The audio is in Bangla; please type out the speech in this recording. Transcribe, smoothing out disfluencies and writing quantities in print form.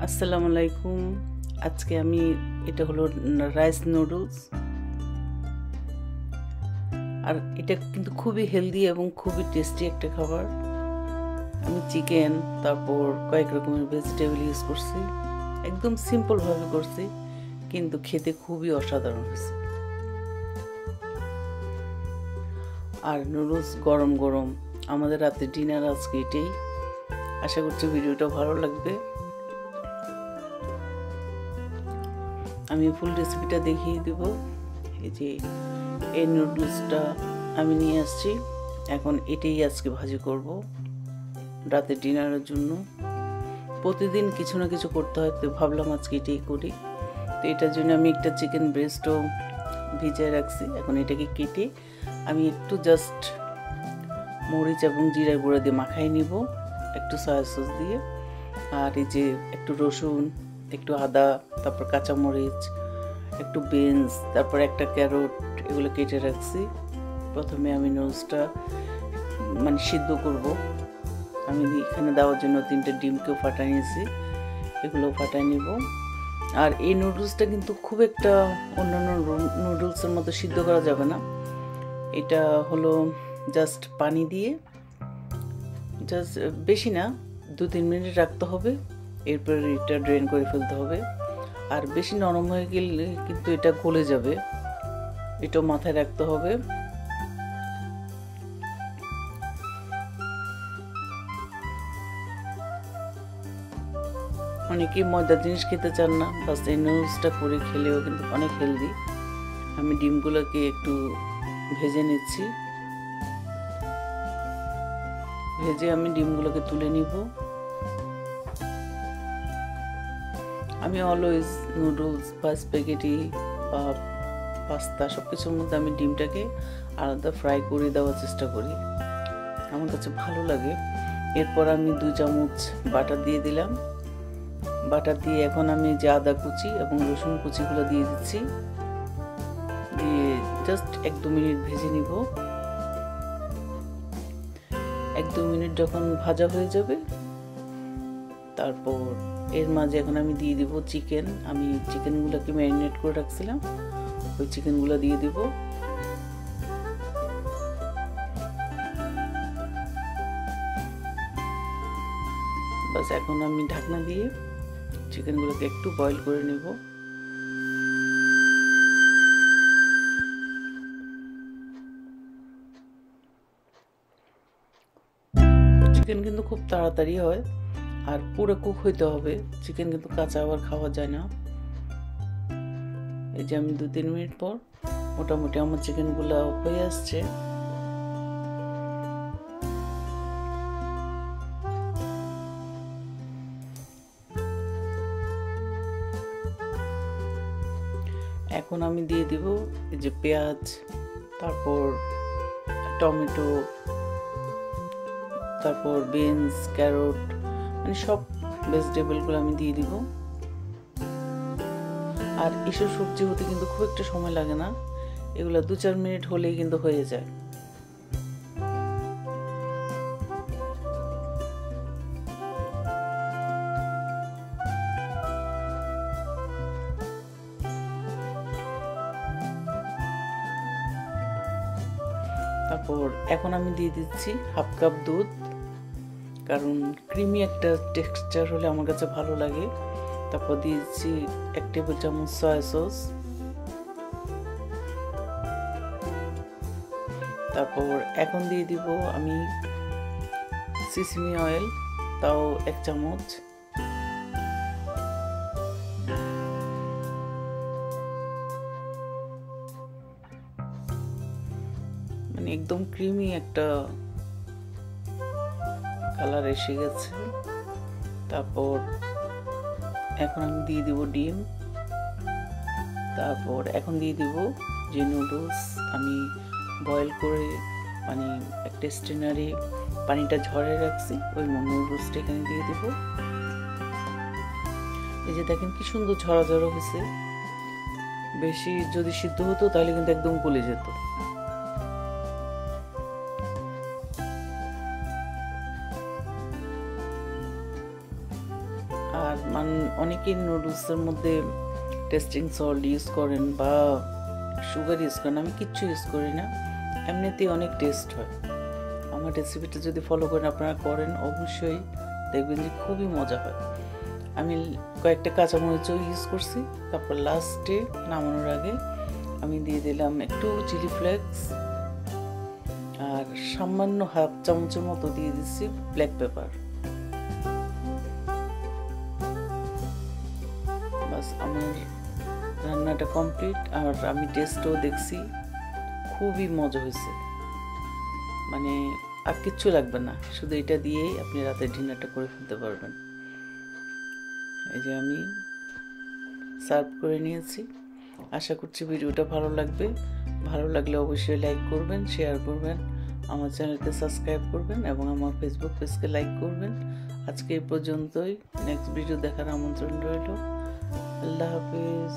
আসসালামু আলাইকুম। আজকে আমি এটা হলো রাইস নুডলস, আর এটা কিন্তু খুবই হেলদি এবং খুবই টেস্টি একটা খাবার। আমি চিকেন, তারপর কয়েক রকমের ভেজিটেবল ইউজ করছি, একদম সিম্পলভাবে করছি, কিন্তু খেতে খুবই অসাধারণ হয়েছে। আর নুডলস গরম গরম, আমাদের রাতে ডিনার আজকে এটাই। আশা করছি ভিডিওটা ভালো লাগবে। আমি ফুল রেসিপিটা দেখিয়ে দেব। এই যে এই নুডলসটা আমি নিয়ে আসছি, এখন এটাই আজকে ভাজি করব রাতে ডিনারের জন্য। প্রতিদিন কিছু না কিছু করতে হয়, তো ভাবলাম আজকে এটাই করি। তো এটার জন্য আমি একটা চিকেন ব্রেস্টও ভিজিয়ে রাখছি। এখন এটাকে কেটে আমি একটু জাস্ট মরিচ এবং জিরার গুঁড়া দিয়ে মাখাই নিব, একটু সয়া সস দিয়ে। আর এই যে একটু রসুন, একটু আদা, তারপর কাঁচামরিচ, একটু বিনস, তারপর একটা ক্যারট, এগুলো কেটে রাখছি। প্রথমে আমি নুডলসটা সিদ্ধ করব। আমি এখানে দেওয়ার জন্য 3টে ডিমকেও ফাটাই নিয়েছি, এগুলো ফাটাই নিব। আর এই নুডলসটা কিন্তু খুব একটা অন্যান্য নুডলসের মতো সিদ্ধ করা যাবে না। এটা হলো জাস্ট পানি দিয়ে জাস্ট বেশি না 2-3 মিনিট রাখতে হবে, এরপর এটা ড্রেন করে ফেলতে হবে। আর বেশি নরম হয়ে গেলে কিন্তু এটা গলে যাবে, এটাও মাথায় রাখতে হবে। অনেকে ময়দার জিনিস খেতে চান না, বাস এই নুডলসটা করে খেলেও কিন্তু অনেক হেলদি। আমি ডিমগুলোকে একটু ভেজে নিচ্ছি, ভেজে আমি ডিমগুলোকে তুলে নিব। আমি অলওয়েজ নুডলস বা স্প্যাগেটি বা পাস্তা সব কিছুর মধ্যে আমি ডিমটাকে আলাদা ফ্রাই করে দেওয়ার চেষ্টা করি, আমার কাছে ভালো লাগে। এরপর আমি 2 চামচ বাটার দিয়ে দিলাম। বাটার দিয়ে এখন আমি যে আদা কুচি এবং রসুন কুচিগুলো দিয়ে দিচ্ছি, দিয়ে জাস্ট 1-2 মিনিট ভেজে নিব। 1-2 মিনিট যখন ভাজা হয়ে যাবে, তারপর এর মাঝে এখন আমি দিয়ে দিব চিকেন। আমি চিকেনগুলোকে ম্যারিনেট করে রাখছিলাম, ওই চিকেনগুলো দিয়ে দিব। বাস এখন আমি ঢাকনা দিয়ে চিকেনগুলোকে একটু বয়েল করে নেব। চিকেন কিন্তু খুব তাড়াতাড়ি হয়, আর পুরো কুক হইতে হবে। চিকেন কিন্তু কাঁচা আবার খাওয়া যায় না। এই যে আমি 2-3 মিনিট পর মোটামুটি আমার চিকেনগুলো হয়ে আসছে। এখন আমি দিয়ে দিব এই যে পেঁয়াজ, তারপর টমেটো, তারপর বিনস, ক্যারট, সব ভেজিটেবলগুলো আমি দিয়ে দিব। আর এসব সবজি হতে কিন্তু খুব একটা সময় লাগে না, এগুলো 2-4 মিনিট হলেই কিন্তু হয়ে যায়। তারপর এখন আমি দিয়ে দিচ্ছি 1/2 কাপ দুধ, কারণ ক্রিমি একটা টেক্সচার হলে আমার কাছে ভালো লাগে। তারপর দিয়ে দিচ্ছি 1 টেবিল চামচ সয়া সস। তারপর এখন দিয়ে দিব আমি সিসমি অয়েল, তাও 1 চামচ। একদম ক্রিমি একটা কালার এসে গেছে। তারপর এখন আমি দিয়ে দিব ডিম। তারপর এখন দিয়ে দিব যে নুডলস আমি বয়েল করে একটা স্ট্রেনারে পানিটা ঝরে রাখছি, ওই নুডলসটা এখানে দিয়ে দেব। এই যে দেখেন কি সুন্দর ঝরা ঝরা হয়েছে। বেশি যদি সিদ্ধ হতো তাহলে কিন্তু একদম গলে যেত। আর অনেকেই নুডলসের মধ্যে টেস্টিং সল্ট ইউজ করেন বা সুগার ইউজ করেন, আমি কিচ্ছু ইউজ করি না, এমনিতেই অনেক টেস্ট হয়। আমার রেসিপিটা যদি ফলো করেন, আপনারা করেন, অবশ্যই দেখবেন যে খুবই মজা হয়। আমি কয়েকটা কাঁচামরিচও ইউজ করছি। তারপর লাস্টে নামানোর আগে আমি দিয়ে দিলাম একটু চিলি ফ্লেক্স, আর সামান্য হাফ চামচের মতো দিয়ে দিচ্ছি ব্ল্যাক পেপার। বাস, আমার রান্নাটা কমপ্লিট। আর আমি টেস্টও দেখছি, খুবই মজা হয়েছে। মানে আর কিচ্ছু লাগবে না, শুধু এটা দিয়েই আপনি রাতের ডিনারটা করে ফেলতে পারবেন। এই যে আমি সার্ভ করে নিয়েছি। আশা করছি ভিডিওটা ভালো লাগবে। ভালো লাগলে অবশ্যই লাইক করবেন, শেয়ার করবেন, আমার চ্যানেলকে সাবস্ক্রাইব করবেন এবং আমার ফেসবুক পেজকে লাইক করবেন। আজকে এই পর্যন্তই। নেক্সট ভিডিও দেখার আমন্ত্রণ রইল। আল্লাহ হাফিজ।